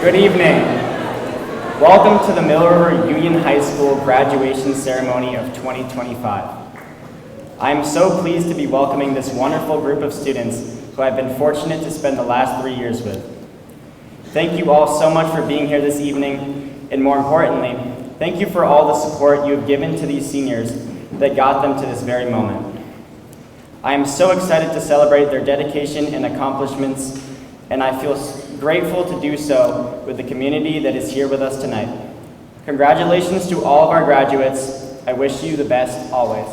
Good evening. Welcome to the Mill River Union High School graduation ceremony of 2025. I am so pleased to be welcoming this wonderful group of students who I've been fortunate to spend the last 3 years with. Thank you all so much for being here this evening, and more importantly, thank you for all the support you have given to these seniors that got them to this very moment. I am so excited to celebrate their dedication and accomplishments, and I feel grateful to do so with the community that is here with us tonight. Congratulations to all of our graduates. I wish you the best always.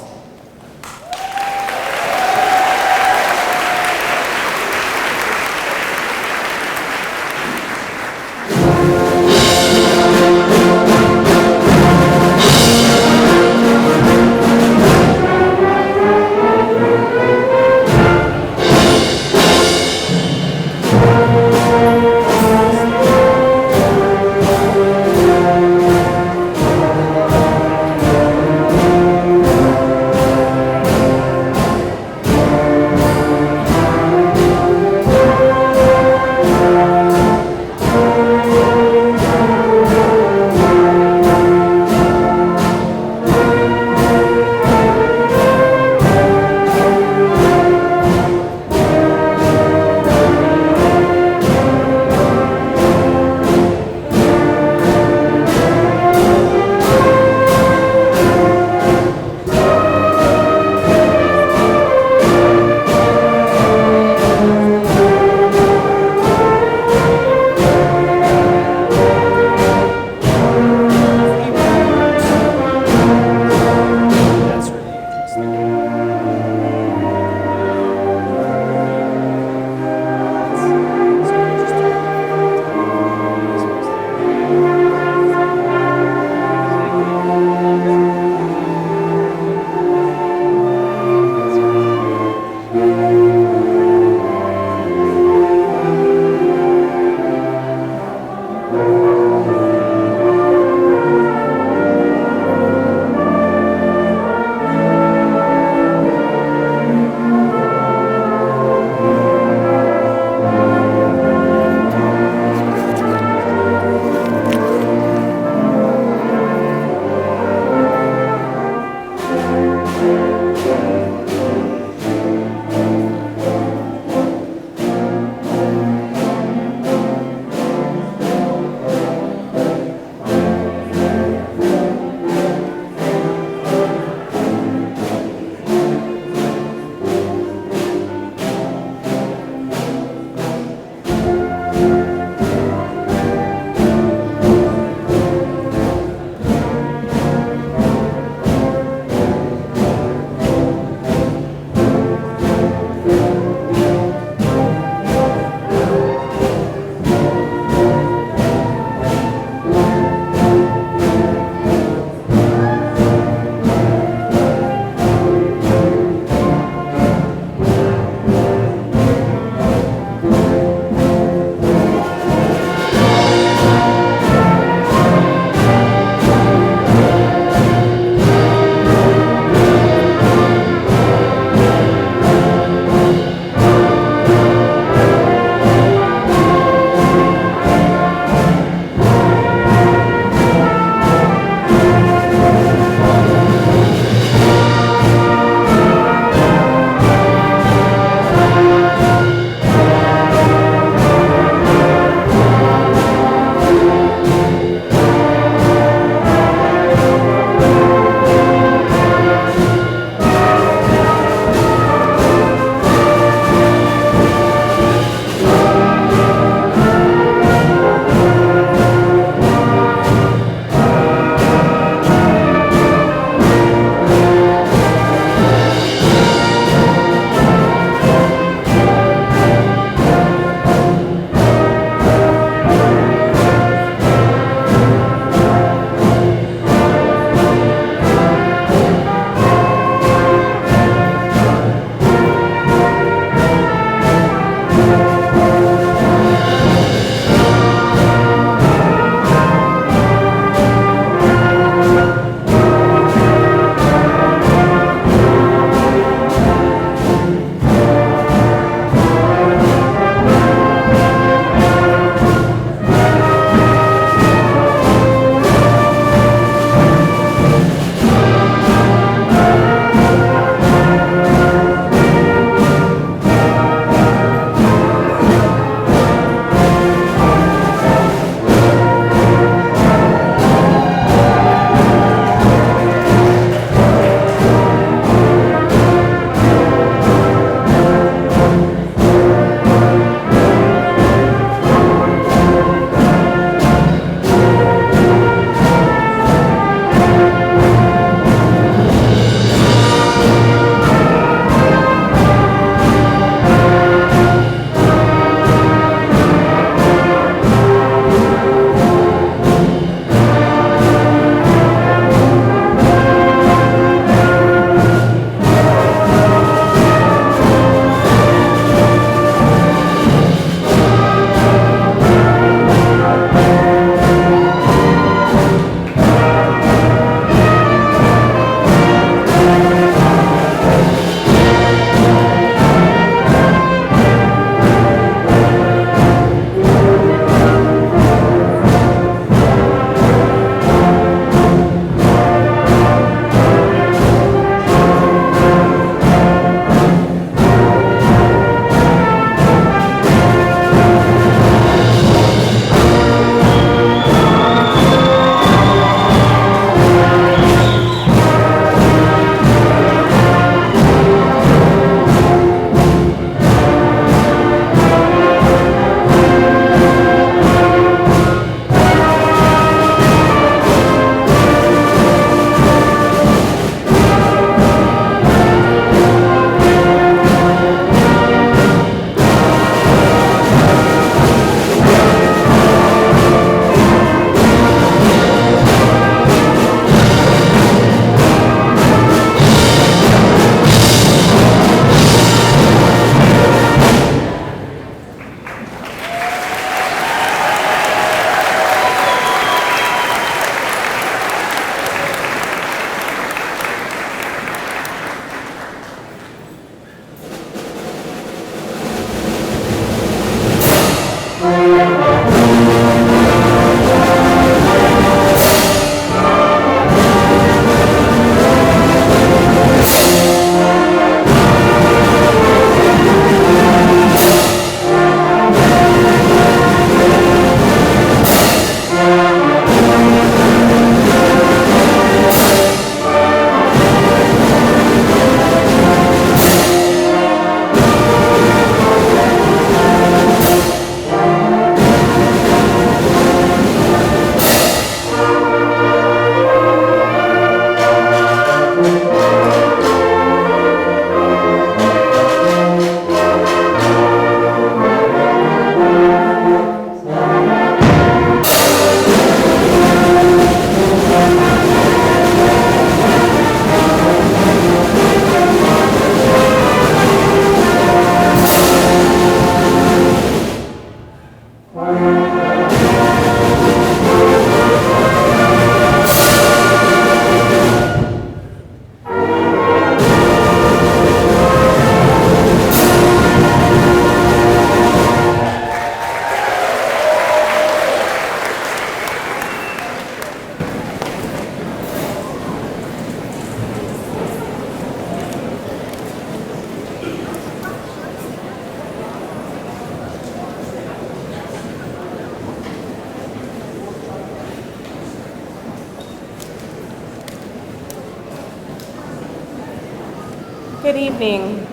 Good evening.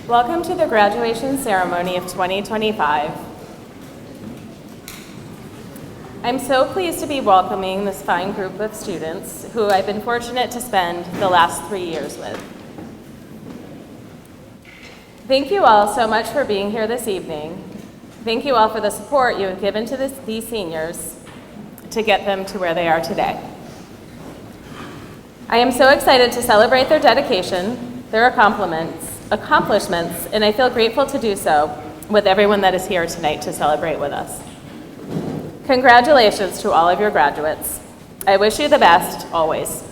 Welcome to the graduation ceremony of 2025. I'm so pleased to be welcoming this fine group of students who I've been fortunate to spend the last 3 years with. Thank you all so much for being here this evening. Thank you all for the support you have given to these seniors to get them to where they are today. I am so excited to celebrate their dedication, their accomplishments, and I feel grateful to do so with everyone that is here tonight to celebrate with us. Congratulations to all of your graduates. I wish you the best, always.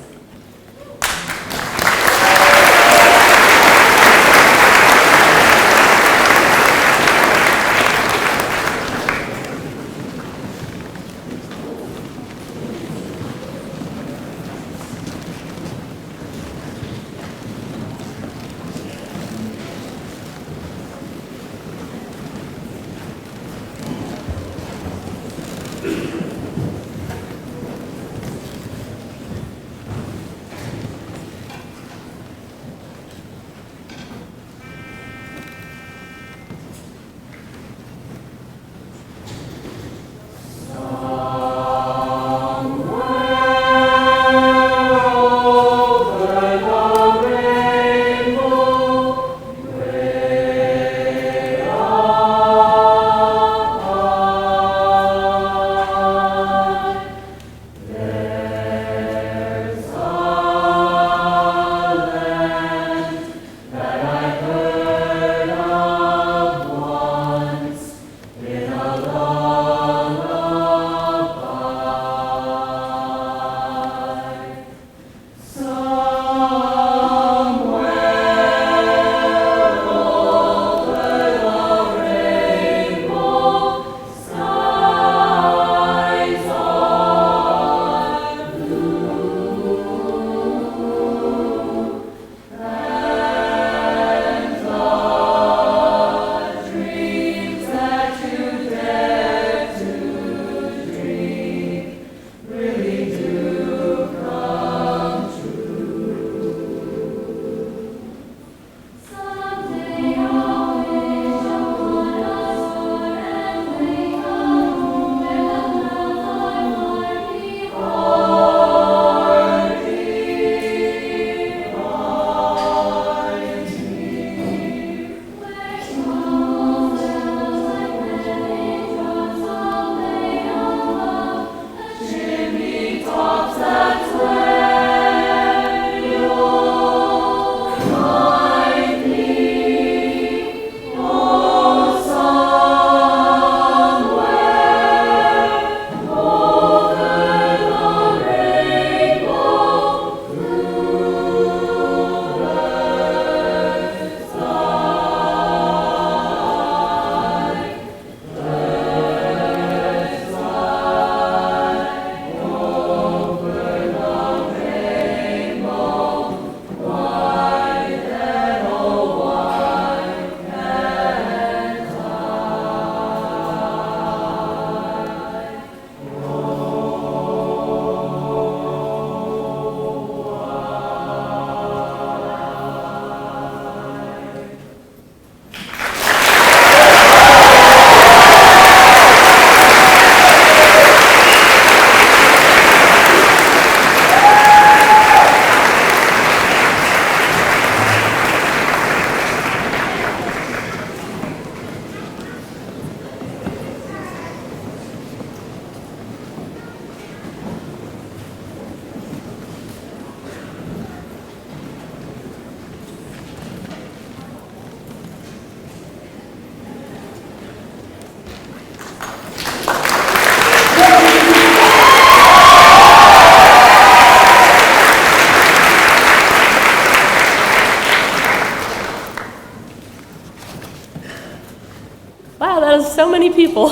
So many people.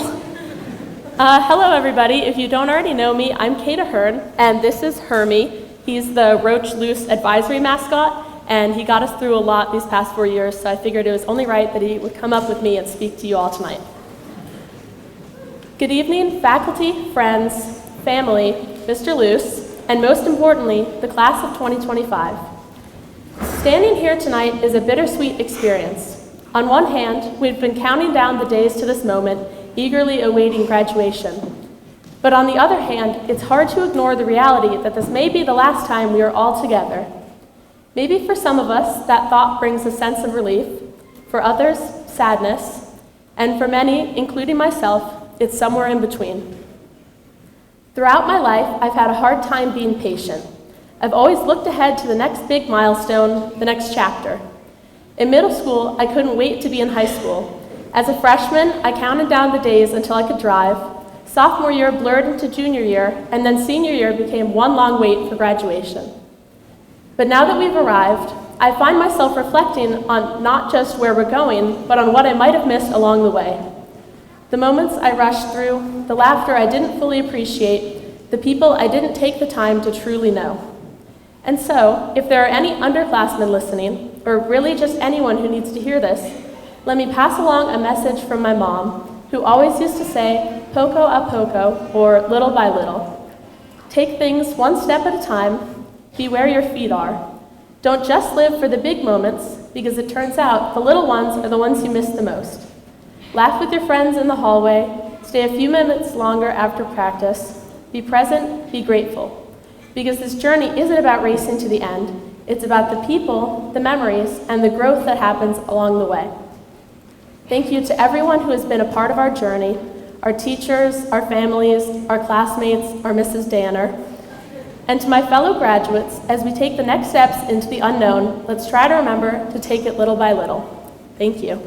Hello, everybody. If you don't already know me, I'm Kate Ahern, and this is Hermie. He's the Roach Loose advisory mascot, and he got us through a lot these past 4 years, so I figured it was only right that he would come up with me and speak to you all tonight. Good evening, faculty, friends, family, Mr. Luce, and most importantly, the class of 2025. Standing here tonight is a bittersweet experience. On one hand, we've been counting down the days to this moment, eagerly awaiting graduation. But on the other hand, it's hard to ignore the reality that this may be the last time we are all together. Maybe for some of us, that thought brings a sense of relief. For others, sadness. And for many, including myself, it's somewhere in between. Throughout my life, I've had a hard time being patient. I've always looked ahead to the next big milestone, the next chapter. In middle school, I couldn't wait to be in high school. As a freshman, I counted down the days until I could drive. Sophomore year blurred into junior year, and then senior year became one long wait for graduation. But now that we've arrived, I find myself reflecting on not just where we're going, but on what I might have missed along the way. The moments I rushed through, the laughter I didn't fully appreciate, the people I didn't take the time to truly know. And so, if there are any underclassmen listening, or really just anyone who needs to hear this, let me pass along a message from my mom, who always used to say, poco a poco, or little by little. Take things one step at a time, be where your feet are. Don't just live for the big moments, because it turns out the little ones are the ones you miss the most. Laugh with your friends in the hallway, stay a few minutes longer after practice, be present, be grateful. Because this journey isn't about racing to the end, it's about the people, the memories, and the growth that happens along the way. Thank you to everyone who has been a part of our journey, our teachers, our families, our classmates, our Mrs. Danner. And to my fellow graduates, as we take the next steps into the unknown, let's try to remember to take it little by little. Thank you.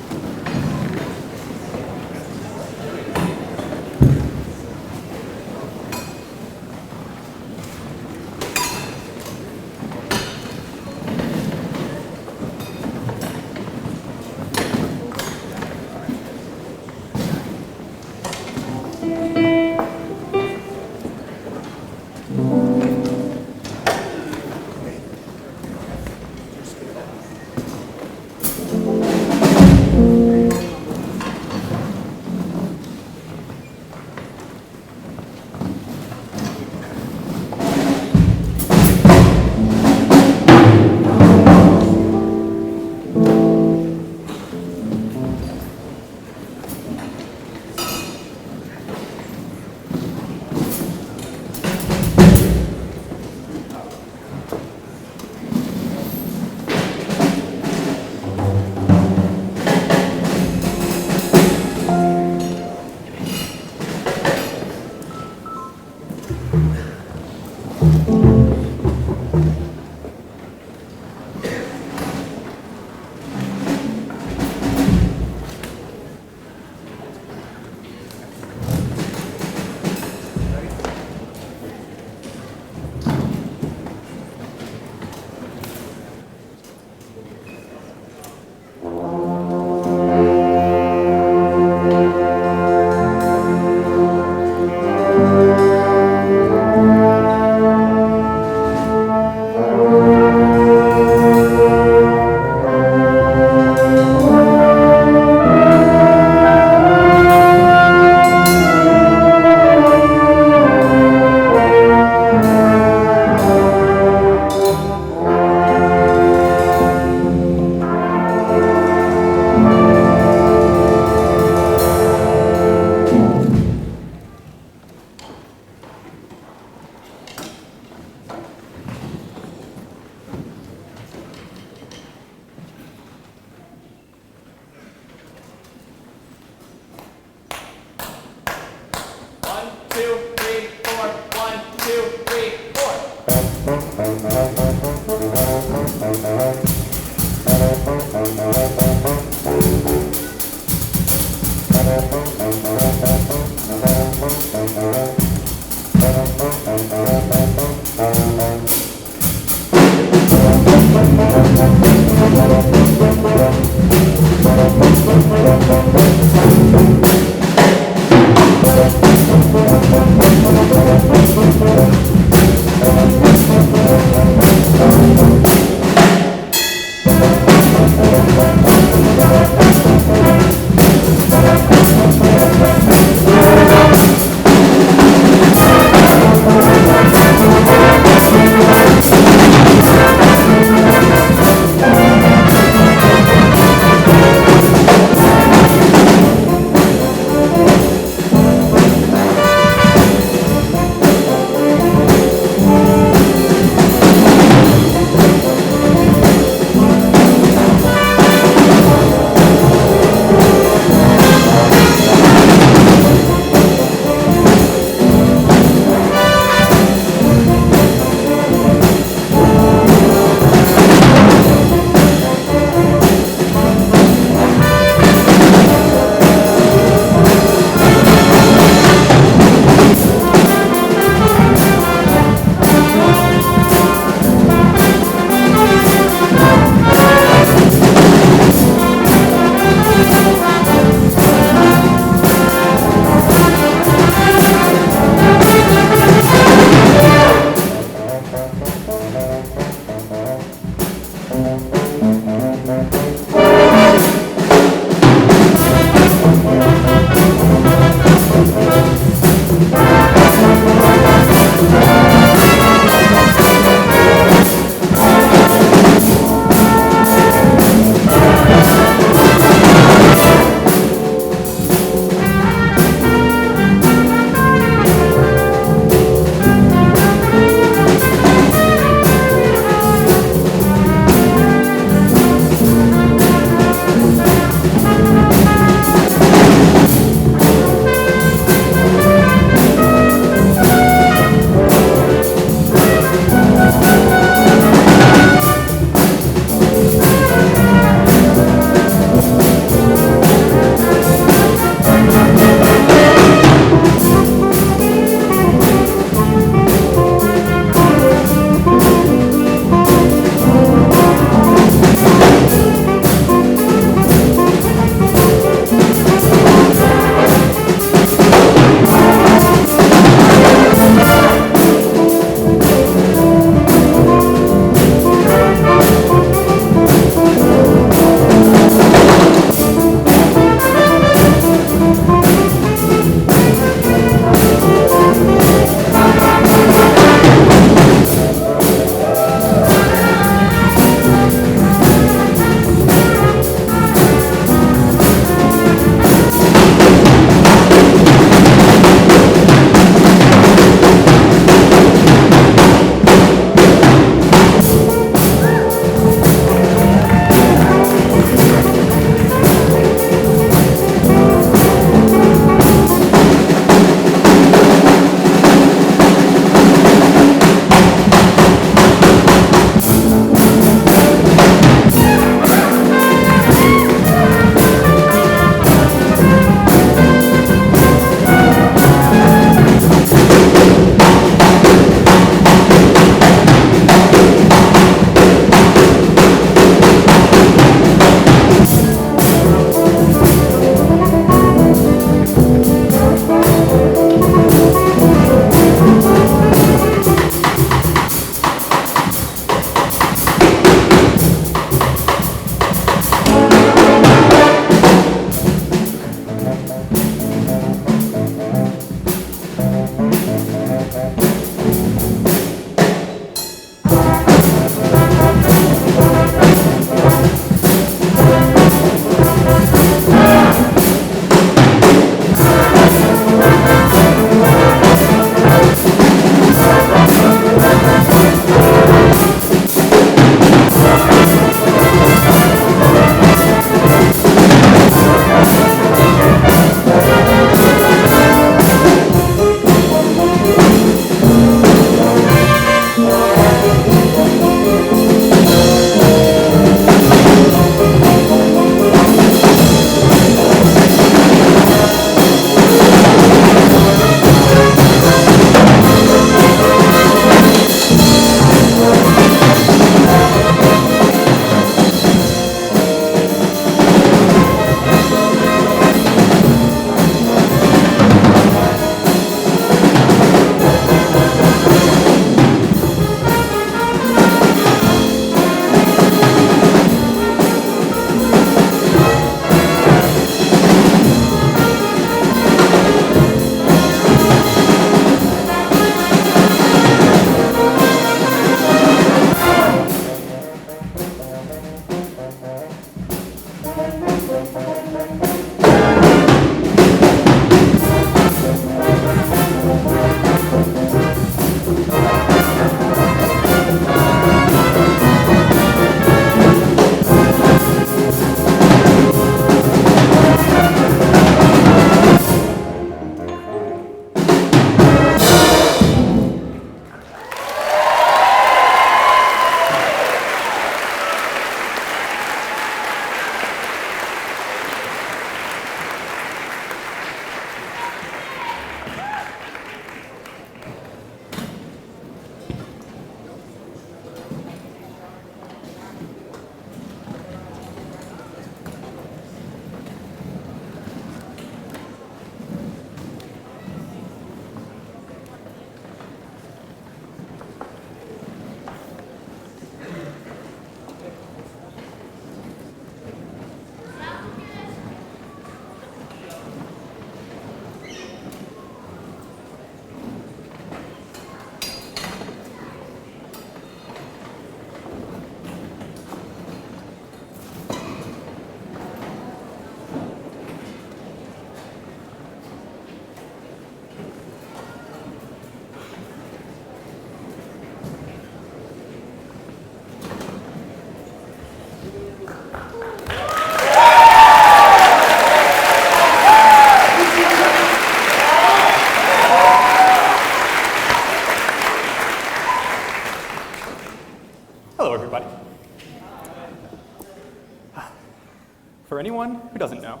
anyone who doesn't know,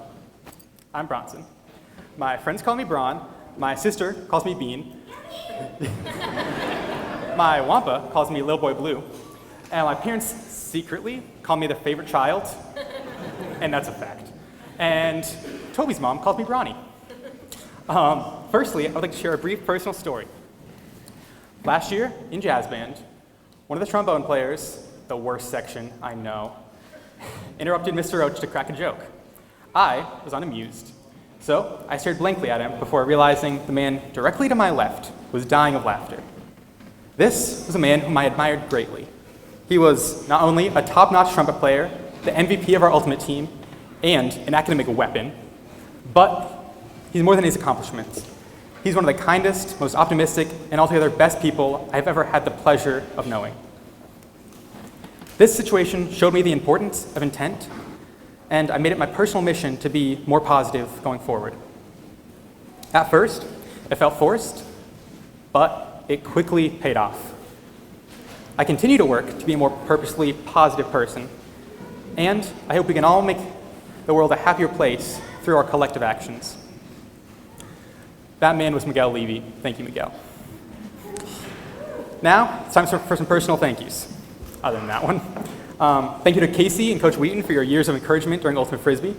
I'm Bronson. My friends call me Bron, my sister calls me Bean, my Wampa calls me Lil Boy Blue, and my parents secretly call me their favorite child, and that's a fact. And Toby's mom calls me Bronny. Firstly, I would like to share a brief personal story. Last year, in jazz band, one of the trombone players, the worst section, I know, interrupted Mr. Roach to crack a joke. I was unamused, so I stared blankly at him before realizing the man directly to my left was dying of laughter. This was a man whom I admired greatly. He was not only a top-notch trumpet player, the MVP of our ultimate team, and an academic weapon, but he's more than his accomplishments. He's one of the kindest, most optimistic, and altogether best people I've ever had the pleasure of knowing. This situation showed me the importance of intent, and I made it my personal mission to be more positive going forward. At first, it felt forced, but it quickly paid off. I continue to work to be a more purposely positive person, and I hope we can all make the world a happier place through our collective actions. That man was Miguel Levy. Thank you, Miguel. Now, it's time for some personal thank yous, other than that one. Thank you to Casey and Coach Wheaton for your years of encouragement during Ultimate Frisbee.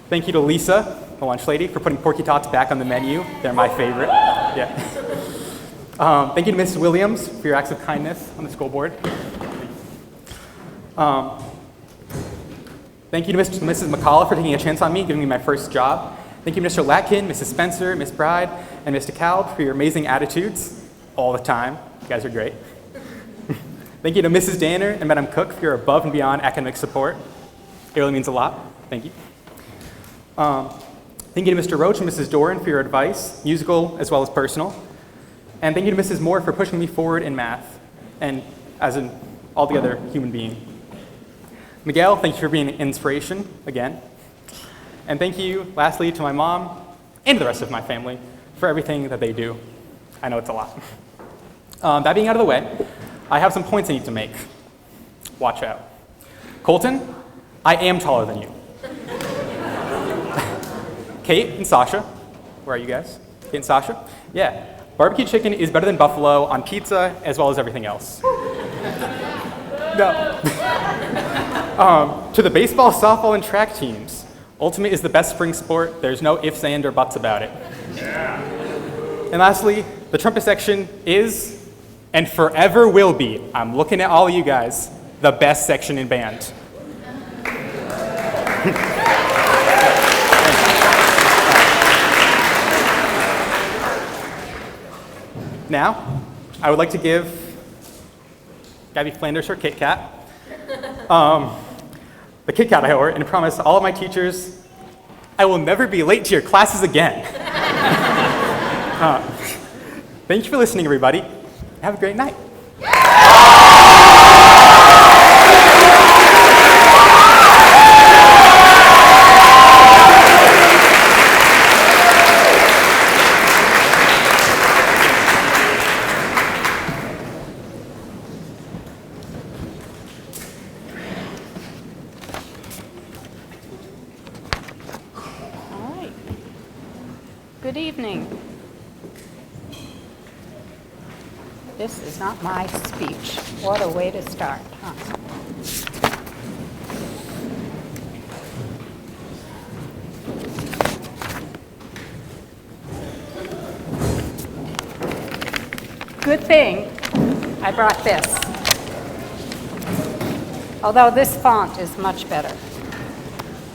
Thank you to Lisa, the lunch lady, for putting Porky Tots back on the menu. They're my favorite. Yeah. Thank you to Mrs. Williams for your acts of kindness on the school board. Thank you to Mrs. McCullough for taking a chance on me, giving me my first job. Thank you, Mr. Latkin, Mrs. Spencer, Miss Bride, and Mr. Kalb for your amazing attitudes all the time. You guys are great. Thank you to Mrs. Danner and Madam Cook for your above and beyond academic support. It really means a lot. Thank you. Thank you to Mr. Roach and Mrs. Doran for your advice, musical as well as personal. And thank you to Mrs. Moore for pushing me forward in math and as an altogether human being. Miguel, thank you for being an inspiration again. And thank you, lastly, to my mom and the rest of my family for everything that they do. I know it's a lot. That being out of the way, I have some points I need to make. Watch out. Colton, I am taller than you. Kate and Sasha, where are you guys? Kate and Sasha? Yeah, barbecue chicken is better than buffalo on pizza as well as everything else. No. To the baseball, softball, and track teams, Ultimate is the best spring sport. There's no ifs, and, or buts about it. Yeah. And lastly, the trumpet section is, and forever will be, I'm looking at all of you guys, the best section in band. Now, I would like to give Gabby Flanders her Kit Kat. The Kit Kat I owe her, and promise all of my teachers I will never be late to your classes again. Thank you for listening, everybody. Have a great night. Good evening. This is not my speech. What a way to start, huh? Good thing I brought this. Although this font is much better.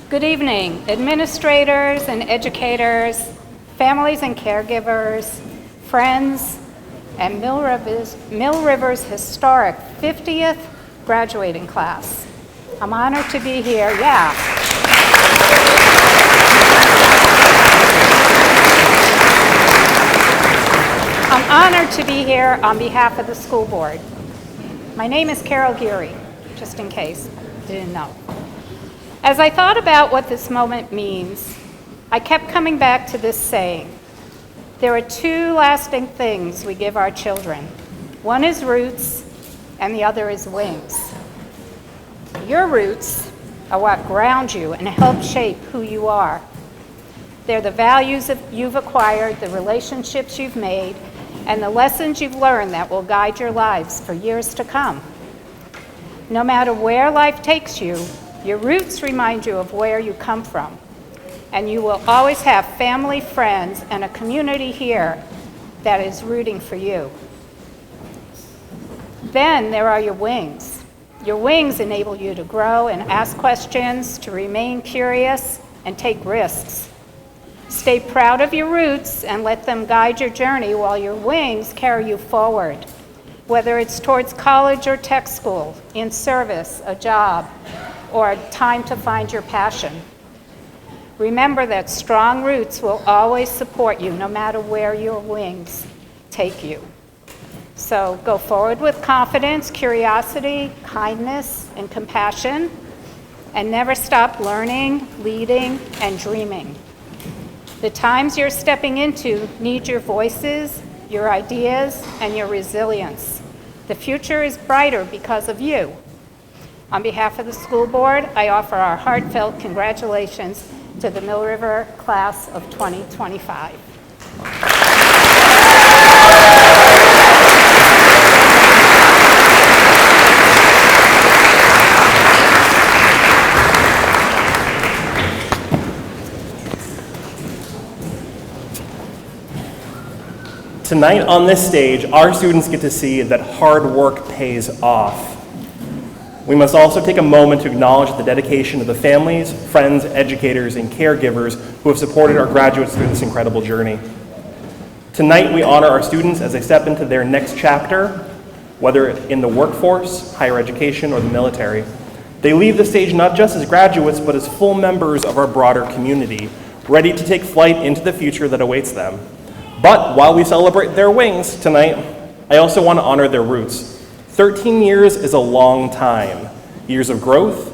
Good evening, administrators and educators, families and caregivers, friends, and Mill River's historic 50th graduating class. I'm honored to be here, yeah. I'm honored to be here on behalf of the school board. My name is Carol Geary, just in case you didn't know. As I thought about what this moment means, I kept coming back to this saying. There are two lasting things we give our children. One is roots, and the other is wings. Your roots are what ground you and help shape who you are. They're the values that you've acquired, the relationships you've made, and the lessons you've learned that will guide your lives for years to come. No matter where life takes you, your roots remind you of where you come from, and you will always have family, friends, and a community here that is rooting for you. Then there are your wings. Your wings enable you to grow and ask questions, to remain curious, and take risks. Stay proud of your roots and let them guide your journey while your wings carry you forward, whether it's towards college or tech school, in service, a job, or time to find your passion. Remember that strong roots will always support you no matter where your wings take you. So go forward with confidence, curiosity, kindness, and compassion, and never stop learning, leading, and dreaming. The times you're stepping into need your voices, your ideas, and your resilience. The future is brighter because of you. On behalf of the school board, I offer our heartfelt congratulations to the Mill River class of 2025. Tonight on this stage, our students get to see that hard work pays off. We must also take a moment to acknowledge the dedication of the families, friends, educators, and caregivers who have supported our graduates through this incredible journey. Tonight, we honor our students as they step into their next chapter, whether in the workforce, higher education, or the military. They leave the stage not just as graduates, but as full members of our broader community, ready to take flight into the future that awaits them. But while we celebrate their wings tonight, I also want to honor their roots. 13 years is a long time. Years of growth,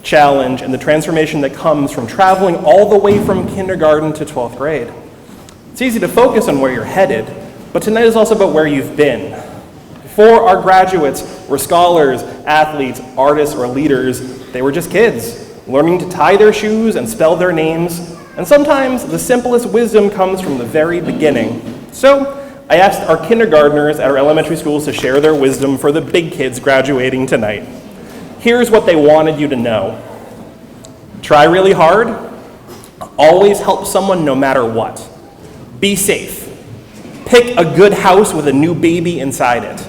challenge, and the transformation that comes from traveling all the way from kindergarten to 12th grade. It's easy to focus on where you're headed, but tonight is also about where you've been. Before our graduates were scholars, athletes, artists, or leaders, they were just kids, learning to tie their shoes and spell their names. And sometimes the simplest wisdom comes from the very beginning. So I asked our kindergartners at our elementary schools to share their wisdom for the big kids graduating tonight. Here's what they wanted you to know. Try really hard. Always help someone no matter what. Be safe. Pick a good house with a new baby inside it.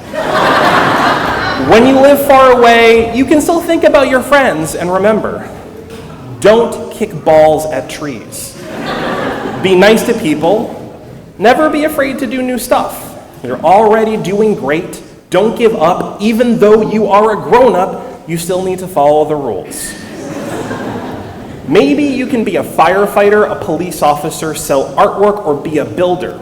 When you live far away, you can still think about your friends, and remember, don't kick balls at trees. Be nice to people. Never be afraid to do new stuff. You're already doing great. Don't give up. Even though you are a grown-up, you still need to follow the rules. Maybe you can be a firefighter, a police officer, sell artwork, or be a builder.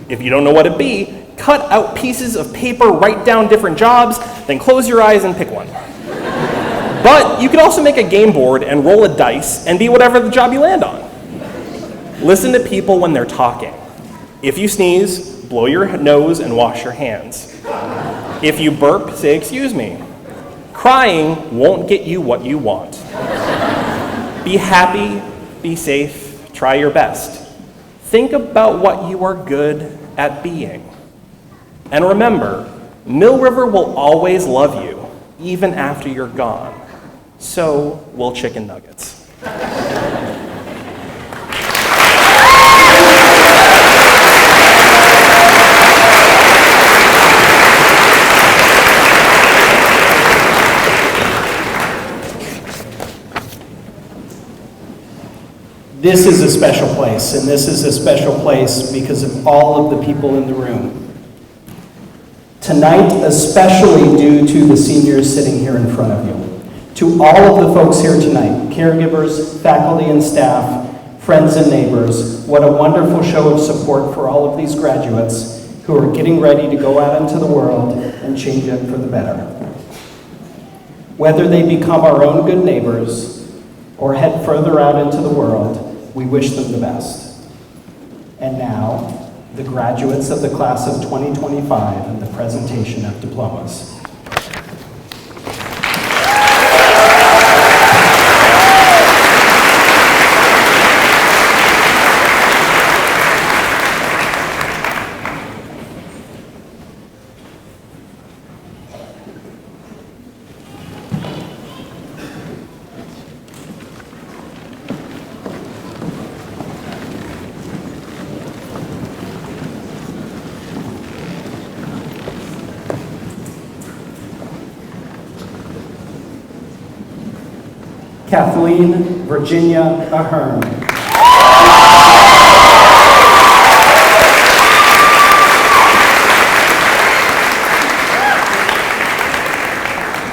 If you don't know what to be, cut out pieces of paper, write down different jobs, then close your eyes and pick one. But you could also make a game board and roll a dice and be whatever the job you land on. Listen to people when they're talking. If you sneeze, blow your nose and wash your hands. If you burp, say excuse me. Crying won't get you what you want. Be happy, be safe, try your best. Think about what you are good at being. And remember, Mill River will always love you, even after you're gone. So will chicken nuggets. This is a special place, and this is a special place because of all of the people in the room. Tonight, especially due to the seniors sitting here in front of you. To all of the folks here tonight, caregivers, faculty and staff, friends and neighbors, what a wonderful show of support for all of these graduates who are getting ready to go out into the world and change it for the better. Whether they become our own good neighbors or head further out into the world, we wish them the best. And now, the graduates of the class of 2025 and the presentation of diplomas. Kathleen Virginia Ahern.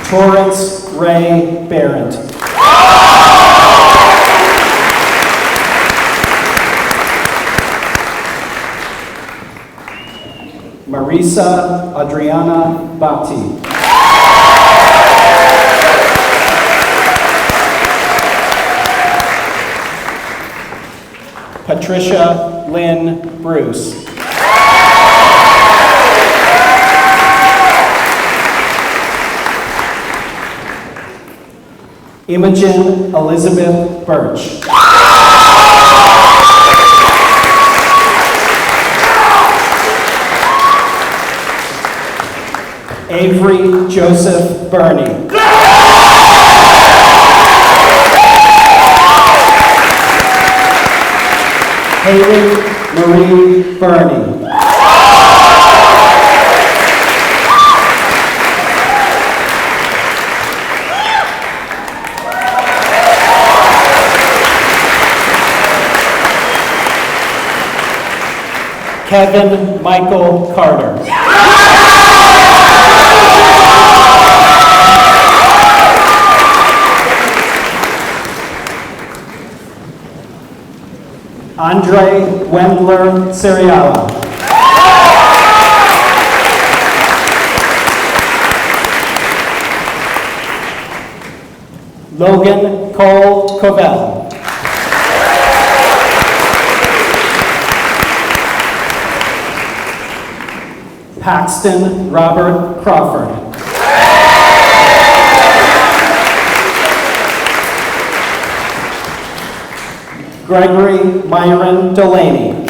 Torrance Ray Barrett. Marisa Adriana Batti. Patricia Lynn Bruce. Imogen Elizabeth Birch. Avery Joseph Burney. Haley Marie Burney. Kevin Michael Carter. Andre Wendler Seriala. Logan Cole Covell. Paxton Robert Crawford. Gregory Myron Delaney.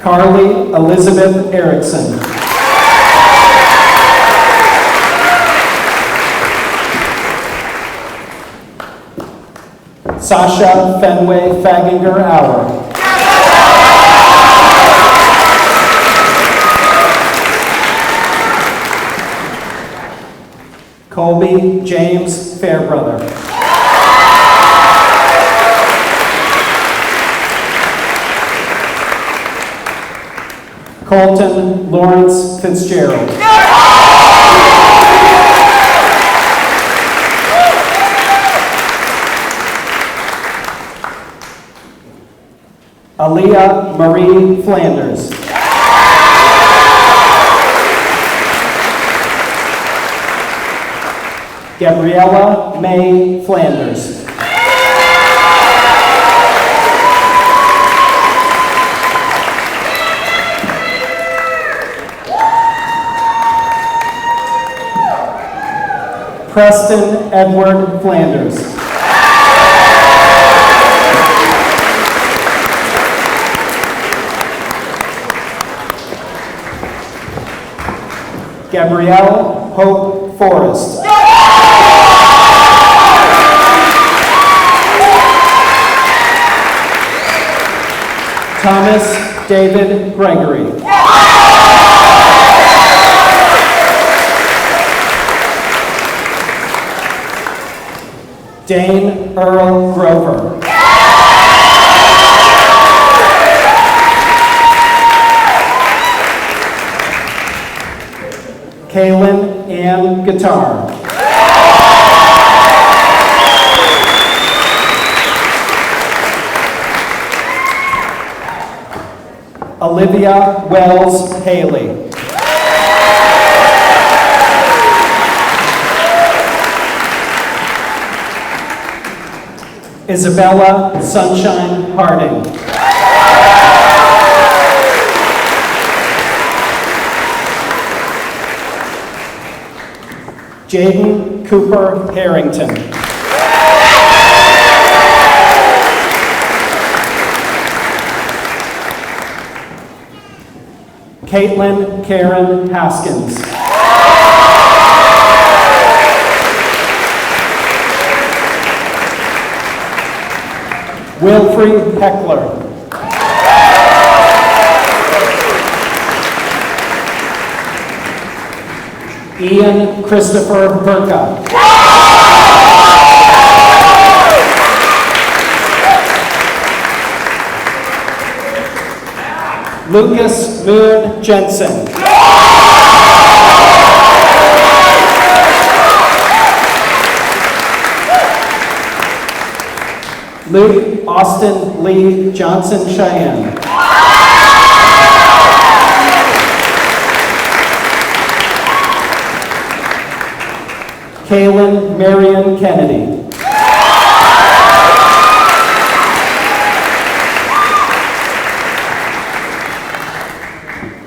Carly Elizabeth Erickson. Sasha Fenway Faginger Auer. Colby James Fairbrother. Colton Lawrence Fitzgerald. Aaliyah Marie Flanders. Gabriella May Flanders. Preston Edward Flanders. Gabrielle Hope Forrest. Thomas David Gregory. Dane Earl Grover. Kaylin Ann Guitar. Olivia Wells Haley. Isabella Sunshine Harding. Jaden Cooper Harrington. Caitlin Karen Haskins. Wilfrey Heckler. Ian Christopher Burka. Lucas Moon Jensen. Luke Austin Lee Johnson Cheyenne. Kaylin Marion Kennedy.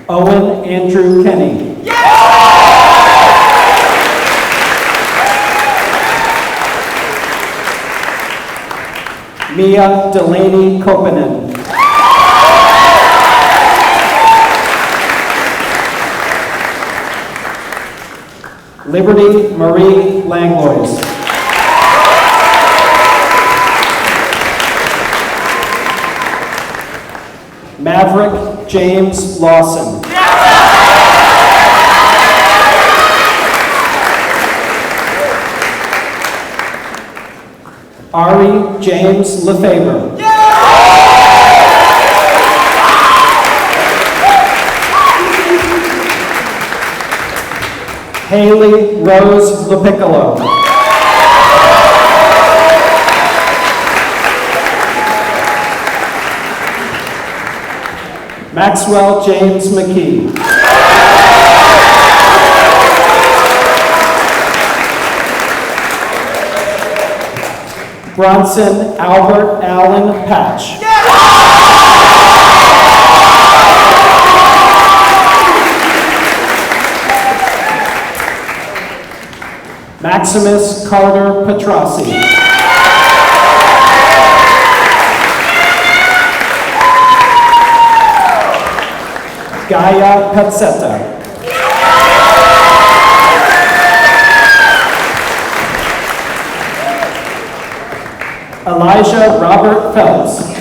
Owen Andrew Kenny. Mia Delaney Kopinen. Liberty Marie Langlois. Maverick James Lawson. Ari James Lefebvre. Haley Rose LaPiccolo. Maxwell James McKee. Bronson Albert Allen Patch. Maximus Carter Petrossi. Gaia Petzetta. Elijah Robert Phelps.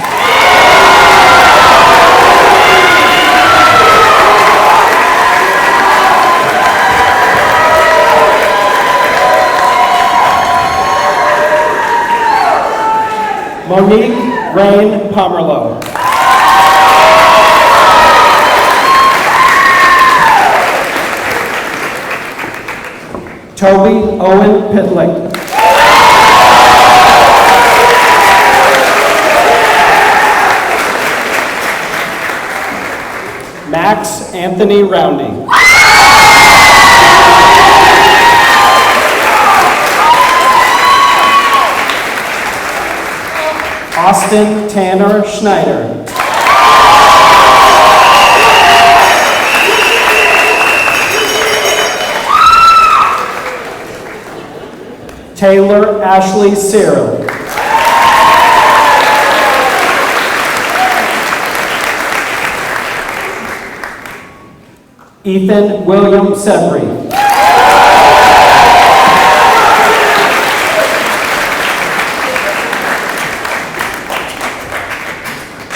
Monique Rain Pomerleau. Toby Owen Pitlick. Max Anthony Roundy. Austin Tanner Schneider. Taylor Ashley Cyril. Ethan William Sedbury.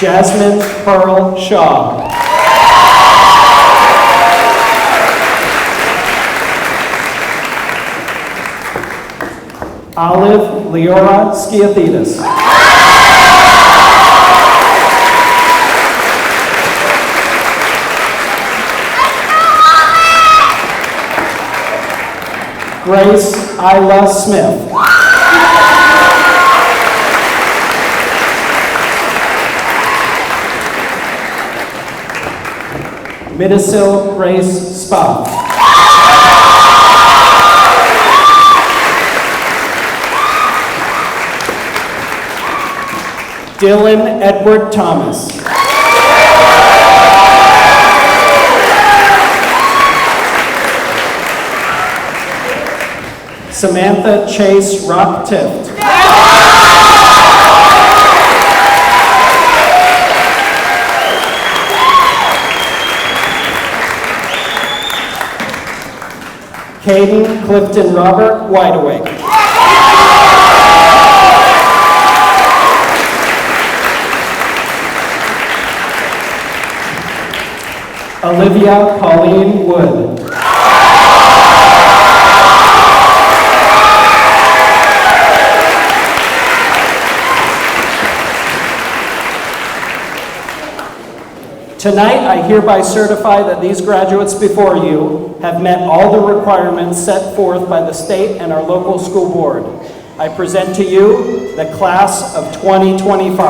Jasmine Pearl Shaw. Olive Leora Skiathidis. Grace Isla Smith. Midasil Grace Spa. Dylan Edward Thomas. Samantha Chase Rock Tift. Caden Clifton Robert Wideawake. Olivia Pauline Wood. Tonight, I hereby certify that these graduates before you have met all the requirements set forth by the state and our local school board. I present to you the class of 2025.